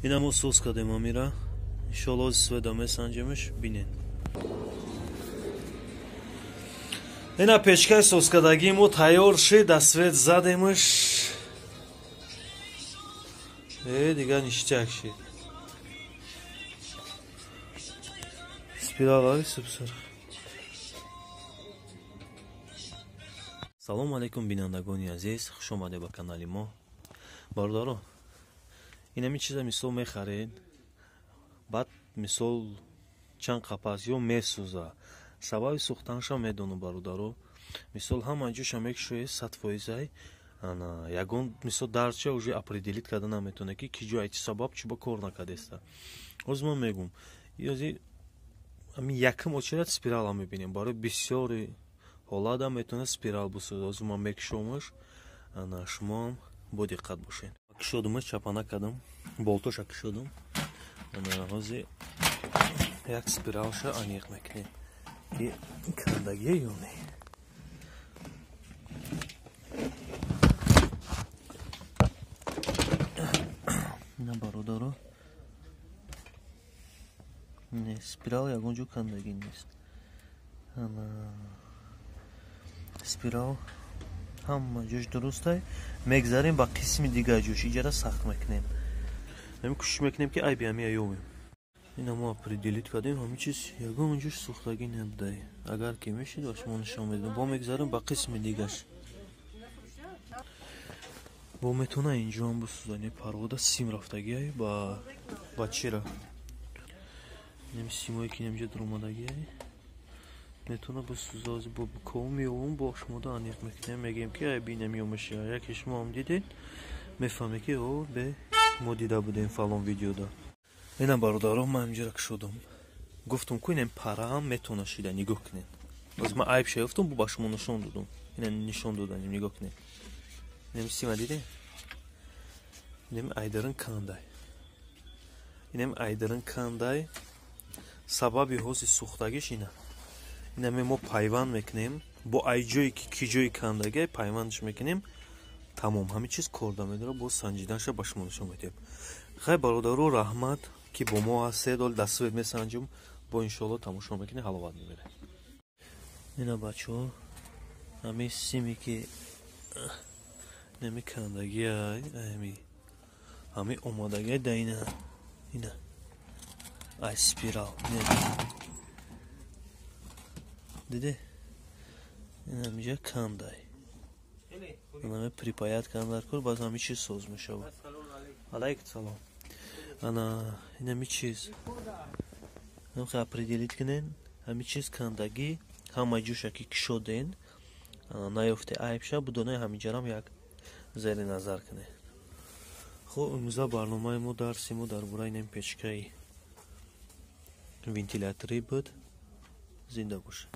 اینا مو سوس کدیم میره انشالله سودا سنجمش بینین اینا پچکای سوس کدگی مو تیار شد دستوید زدیمش دیگه نیشتک شد спиралари субсар. Салом алейкум бинандагони азиз, хуш омадед ба канали мо. Бародаро, инами чиза мисол мехаред, баъд мисол чанд қапас ё месӯза. Сабаби сӯхтанша медону бародаро. Мисол ҳама ҷоша мекушоед 100%, ана ягон мисол дарча уже определит карда наметавонад ки ҷо айти сабаб чиба кор накардеста. ҳозир ман мегӯм, ёзи ами якм очерад спирала мебинем. Барои бисёри ҳолата метавонад спирал бисӯзад. ҳозир ман мекушомаш, ана шумоам бо диққат бошед. Кушодумаш, чапана кардам, болтоша кушодам. Ана ҳозир як спиралша аниқ мекунем ки кандагие ё не. ина бародаро не спирал ягон ҷо кандагӣ нест. ана спирал ҳама ҷош дурустай, мегзарем ба қисми дигар ҷош иҷара сахт мекунем. ҳамин кӯшиш мекунем ки ай биҳамия ёбем. ина мо определит кардем ҳамин чиз ягон ҷош сӯхтагӣ набудай. агар ки мешид ва шумо нишон медем, бо мегзарем ба қисми дигаш. бо метавона инҷо ҳам бисӯзад. парвода сим рафтагиай ба чира неми симое ки немҷа дуромадагиай метавона бисӯзад. бо кому меёвум бо шумода аниқ мекунем, мегӯем ки ай бинем ёмаша. яке шумо ҳам дидед, мефаҳмед ки бе мо дида будем фалон видеода. ина бародаро, ман инҷора кушодам. гуфтум ку инем пара ҳам метавона шида, нигоҳ кунед. ҳозир ман айб шаёфтам, ба шумо нишон додам. ина нишон доданем, нигоҳ кунед. инем сима дидед? инем айдарин кандай. инем айдарин кандай. сабаби ҳозир сӯхтагиш ина. ина мо пайванд мекунем бо ай ҷое ки ҷои кандагӣ пайвандш мекунем. тамом, ҳамин чиз корда медора. бо санҷиданша ба шумо нишон медиҳем. хай бародаро, раҳмат ки бо мо ҳастед. ҳол дастовед месанҷам, бо иншолло тамошо мекунед, ҳаловат меберед. ина бачаҳо, ҳамин симе ки неми кандагиай, ҳамин омадагиай да ина ай спирал диде. ина миҷа кандай. ана припаят кандар кор, баъд ҳамин чиз соз мешавад. алайкум салом. ана ина ми чиз ҳамхе определит кунен. ҳамин чиз кандагӣ ҳама ҷӯша ки кушоден наёфте айбша будонаи ҳаминҷарам як зери назар кунед. хуб, имрӯза барномаи мо, дарси мо дар бораи нем печкаи вентилятори буд. зинда бошед.